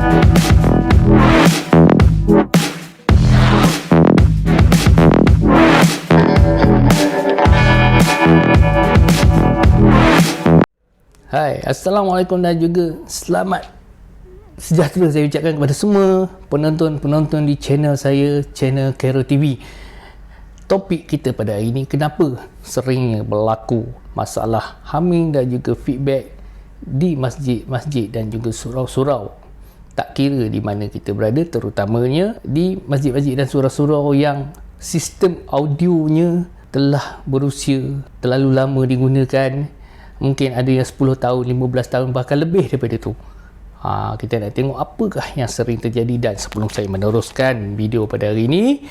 Hai, Assalamualaikum dan juga selamat sejahtera saya ucapkan kepada semua penonton-penonton di channel saya, channel Kero TV. Topik kita pada hari ini, kenapa seringnya berlaku masalah humming dan juga feedback di masjid-masjid dan juga surau-surau. Tak kira di mana kita berada, terutamanya di masjid-masjid dan surau-surau yang sistem audionya telah berusia terlalu lama digunakan. Mungkin ada yang 10 tahun, 15 tahun, bahkan lebih daripada itu. Kita nak tengok apakah yang sering terjadi. Dan sebelum saya meneruskan video pada hari ini,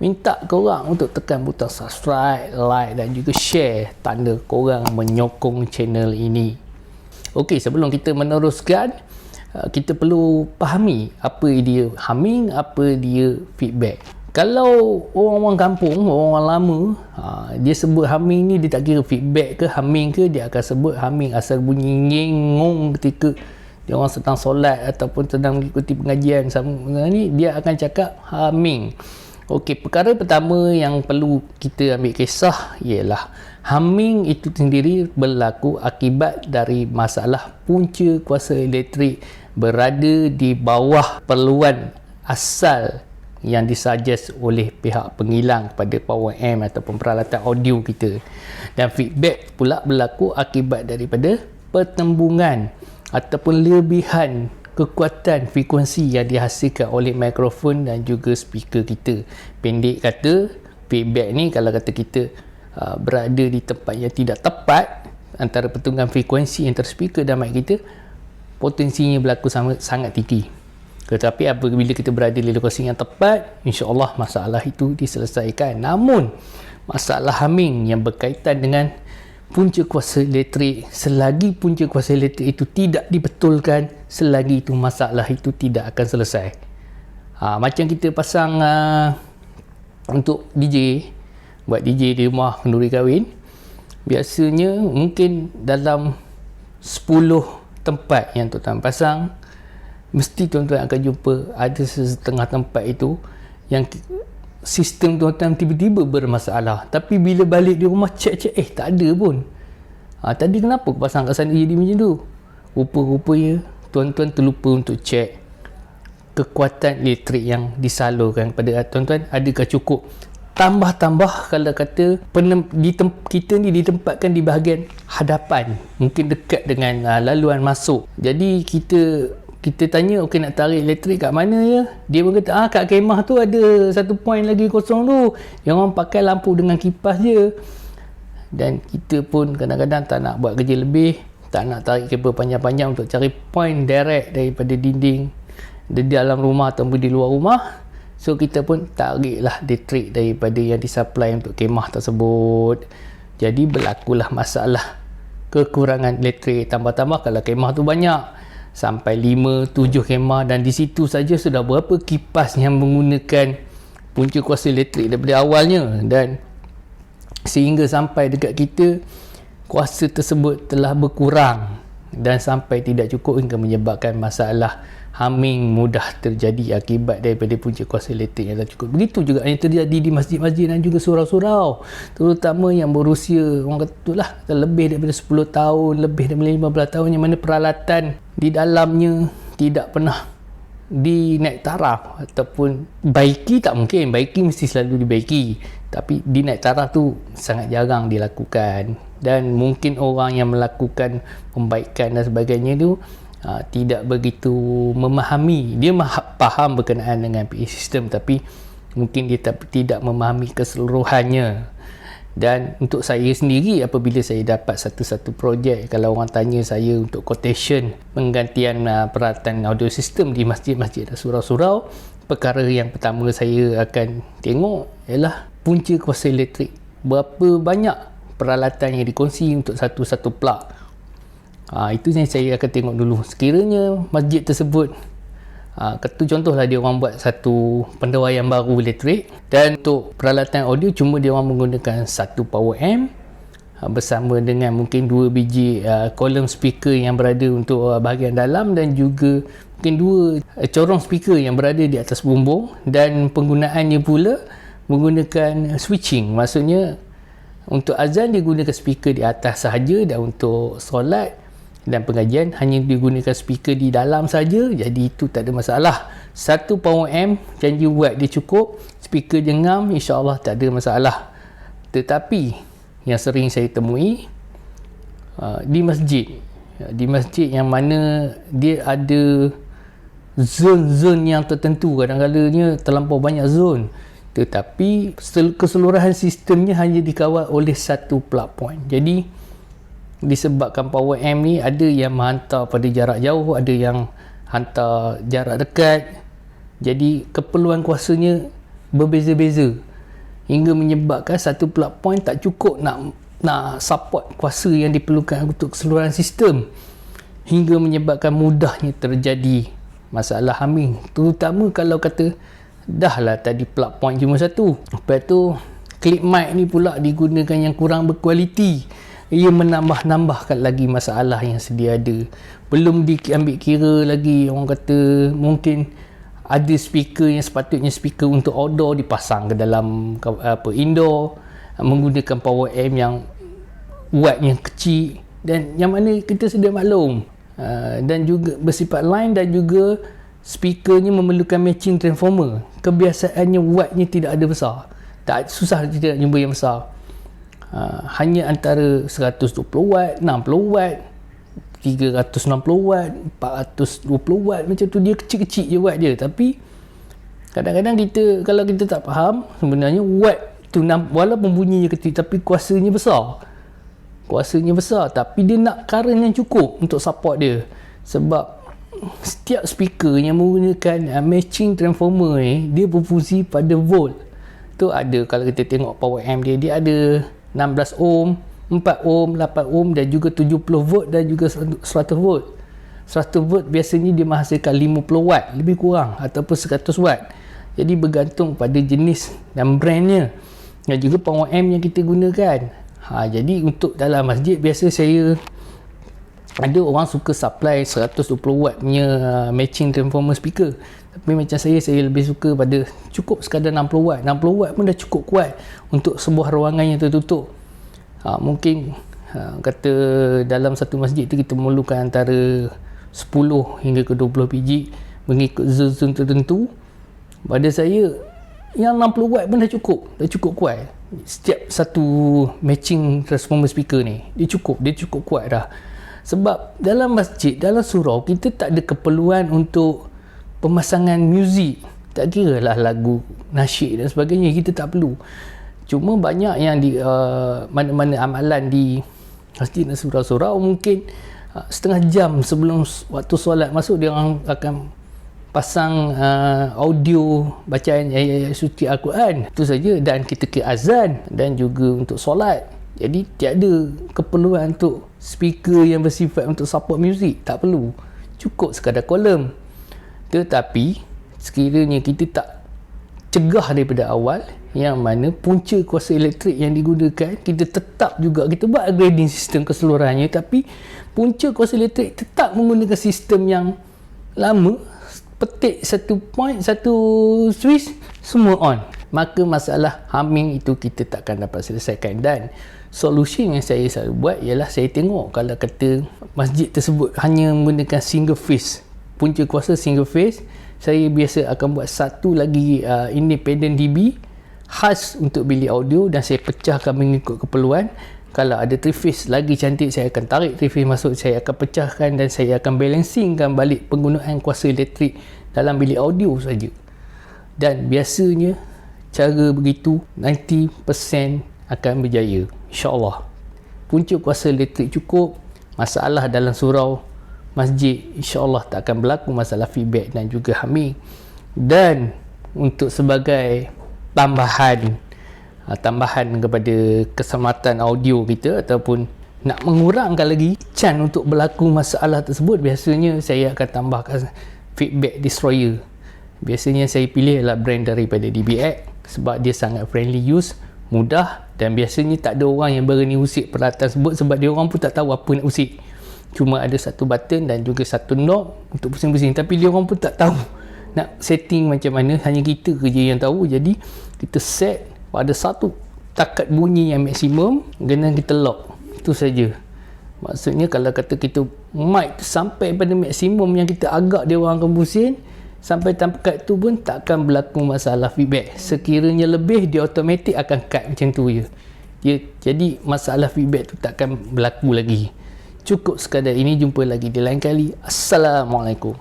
minta korang untuk tekan butang subscribe, like dan juga share, tanda korang menyokong channel ini. Okey, sebelum kita meneruskan, kita perlu fahami apa dia humming, apa dia feedback. Kalau orang-orang kampung, orang-orang lama, dia sebut humming ni, dia tak kira feedback ke humming ke, dia akan sebut humming asal bunyi ngeng ketika dia orang sedang solat ataupun sedang mengikuti pengajian sama ni, dia akan cakap humming. Okey, perkara pertama yang perlu kita ambil kisah ialah humming itu sendiri berlaku akibat dari masalah punca kuasa elektrik berada di bawah perluan asal yang disuggest oleh pihak pengilang pada power amp ataupun peralatan audio kita. Dan feedback pula berlaku akibat daripada pertembungan ataupun lebihan kekuatan frekuensi yang dihasilkan oleh mikrofon dan juga speaker kita. Pendek kata, feedback ni kalau kata kita berada di tempat yang tidak tepat antara pertembungan frekuensi antara speaker dan mic kita, potensinya berlaku sangat tinggi. Tetapi apabila kita berada di lokasi yang tepat, insya-Allah masalah itu diselesaikan. Namun masalah humming yang berkaitan dengan punca kuasa elektrik, selagi punca kuasa elektrik itu tidak dibetulkan, selagi itu masalah itu tidak akan selesai. Macam kita pasang untuk DJ, buat DJ di rumah kenduri kahwin, biasanya mungkin dalam 10 tempat yang tuan-tuan pasang, mesti tuan-tuan akan jumpa ada setengah tempat itu yang sistem tuan-tuan tiba-tiba bermasalah. Tapi bila balik di rumah cek-cek, tak ada pun. Tadi kenapa aku pasang kat sana jadi macam tu? Rupa-rupanya tuan-tuan terlupa untuk cek kekuatan elektrik yang disalurkan kepada tuan-tuan adakah cukup. Tambah-tambah kalau kata kita ni ditempatkan di bahagian hadapan, mungkin dekat dengan laluan masuk. Jadi kita tanya, okey nak tarik elektrik kat mana ya? Dia pun kata, kat kemah tu ada satu point lagi kosong tu. Yang orang pakai lampu dengan kipas je. Dan kita pun kadang-kadang tak nak buat kerja lebih, tak nak tarik kabel panjang-panjang untuk cari point direct daripada dinding di dalam rumah ataupun di luar rumah. So kita pun tariklah elektrik daripada yang disupply untuk kemah tersebut. Jadi berlakulah masalah kekurangan elektrik. Tambah-tambah kalau kemah tu banyak, sampai 5-7 kemah, dan di situ saja sudah berapa kipas yang menggunakan punca kuasa elektrik daripada awalnya, dan sehingga sampai dekat kita kuasa tersebut telah berkurang dan sampai tidak cukup hingga menyebabkan masalah humming mudah terjadi akibat daripada punca kuasa elektrik yang tak cukup. Begitu juga yang terjadi di masjid-masjid dan juga surau-surau, terutama yang berusia orang kata lah lebih daripada 10 tahun, lebih daripada 15 tahun, yang mana peralatan di dalamnya tidak pernah dinaik taraf ataupun baiki. Tak mungkin, baiki mesti selalu dibaiki, tapi dinaik taraf tu sangat jarang dilakukan. Dan mungkin orang yang melakukan pembaikan dan sebagainya tu tidak begitu memahami. Dia faham berkenaan dengan PA system, tapi mungkin dia tidak memahami keseluruhannya. Dan untuk saya sendiri, apabila saya dapat satu-satu projek, kalau orang tanya saya untuk quotation penggantian peralatan audio system di masjid-masjid dan surau-surau, perkara yang pertama saya akan tengok ialah punca kuasa elektrik. Berapa banyak peralatan yang dikongsi untuk satu-satu plug. Itu yang saya akan tengok dulu. Sekiranya masjid tersebut, contohlah dia orang buat satu pendawaian baru elektrik, dan untuk peralatan audio cuma dia orang menggunakan satu power amp, bersama dengan mungkin 2 biji kolom speaker yang berada untuk bahagian dalam, dan juga mungkin 2 corong speaker yang berada di atas bumbung, dan penggunaannya pula menggunakan switching. Maksudnya untuk azan dia gunakan speaker di atas sahaja, dan untuk solat dan pengajian hanya digunakan speaker di dalam saja. Jadi itu tak ada masalah. 1 power amp janji buat dia cukup, speaker jengam, insya-Allah tak ada masalah. Tetapi yang sering saya temui di masjid yang mana dia ada zon-zon yang tertentu, kadang-kadangnya terlampau banyak zon, tetapi keseluruhan sistemnya hanya dikawal oleh 1 plug point. Jadi disebabkan power amp ni ada yang menghantar pada jarak jauh, ada yang hantar jarak dekat, jadi keperluan kuasanya berbeza-beza, hingga menyebabkan 1 plug point tak cukup nak support kuasa yang diperlukan untuk keseluruhan sistem, hingga menyebabkan mudahnya terjadi masalah humming, terutama kalau kata dah lah tadi plug point cuma 1. Lepas tu clip mic ni pula digunakan yang kurang berkualiti, ia menambah-nambahkan lagi masalah yang sedia ada. Belum diambil kira lagi, orang kata mungkin ada speaker yang sepatutnya speaker untuk outdoor dipasang ke dalam indoor, menggunakan power amp yang wattnya kecil, dan yang mana kita sedia maklum, dan juga bersifat line, dan juga speakernya memerlukan matching transformer. Kebiasaannya wattnya tidak ada besar, susah tidak jumpa yang besar, hanya antara 120 watt, 60 watt, 360 watt, 420 watt, macam tu. Dia kecil-kecil je watt dia. Tapi kadang-kadang kalau kita tak faham, sebenarnya watt tu walaupun bunyinya kecil tapi kuasanya besar, tapi dia nak current yang cukup untuk support dia. Sebab setiap speaker yang menggunakan matching transformer ni, dia berfungsi pada volt. Tu ada, kalau kita tengok power amp dia ada 16 ohm, 4 ohm, 8 ohm, dan juga 70 volt dan juga 100 volt. 100 volt biasanya dia menghasilkan 50 watt lebih kurang, ataupun 100 watt. Jadi bergantung pada jenis dan brandnya, dan juga power amp yang kita gunakan. Jadi untuk dalam masjid, biasa saya ada orang suka supply 120 watt punya matching transformer speaker, tapi macam saya lebih suka pada cukup sekadar 60 watt. 60 watt pun dah cukup kuat untuk sebuah ruangan yang tertutup. Mungkin kata dalam satu masjid tu kita memerlukan antara 10 hingga ke 20 biji mengikut zon-zon tertentu. Pada saya yang 60 watt pun dah cukup kuat. Setiap satu matching transformer speaker ni dia cukup kuat dah. Sebab dalam masjid, dalam surau, kita tak ada keperluan untuk pemasangan muzik, tak kira lah lagu nasyid dan sebagainya, kita tak perlu. Cuma banyak yang di mana-mana amalan di masjid dan surau-surau, mungkin setengah jam sebelum waktu solat masuk, dia orang akan pasang audio bacaan ayat-ayat suci Al-Quran. Itu saja, dan kita ke azan dan juga untuk solat. Jadi tiada keperluan untuk speaker yang bersifat untuk support muzik, tak perlu. Cukup sekadar kolom. Tetapi sekiranya kita tak cegah daripada awal, yang mana punca kuasa elektrik yang digunakan, kita tetap juga kita buat grading sistem keseluruhannya, tapi punca kuasa elektrik tetap menggunakan sistem yang lama, petik satu point, satu switch, semua on. Maka masalah humming itu kita takkan dapat selesaikan. Dan solution yang saya selalu buat ialah, saya tengok kalau kata masjid tersebut hanya menggunakan single phase, punca kuasa single phase, saya biasa akan buat satu lagi independent DB khas untuk bilik audio, dan saya pecahkan mengikut keperluan. Kalau ada 3 phase lagi cantik, saya akan tarik 3 phase masuk, saya akan pecahkan, dan saya akan balancingkan balik penggunaan kuasa elektrik dalam bilik audio saja. Dan biasanya cara begitu 90% akan berjaya, insya-Allah. Punca kuasa elektrik cukup, masalah dalam surau masjid insya-Allah tak akan berlaku masalah feedback dan juga humming. Dan untuk sebagai tambahan kepada keselamatan audio kita, ataupun nak mengurangkan lagi chance untuk berlaku masalah tersebut, biasanya saya akan tambahkan feedback destroyer. Biasanya saya pilih adalah brand daripada DBX, sebab dia sangat friendly use, mudah, Dan biasanya tak ada orang yang berani usik peralatan tersebut sebab dia orang pun tak tahu apa nak usik. Cuma ada satu button dan juga satu knob untuk pusing-pusing, tapi dia orang pun tak tahu nak setting macam mana, hanya kita kerja yang tahu. Jadi kita set pada satu takat bunyi yang maksimum, kena kita lock, itu saja. Maksudnya kalau kata kita mic sampai pada maksimum yang kita agak dia orang akan pusing, sampai takat tu pun takkan berlaku masalah feedback. Sekiranya lebih, dia automatik akan cut macam tu je. Jadi masalah feedback tu takkan berlaku lagi. Cukup sekadar ini, jumpa lagi di lain kali. Assalamualaikum.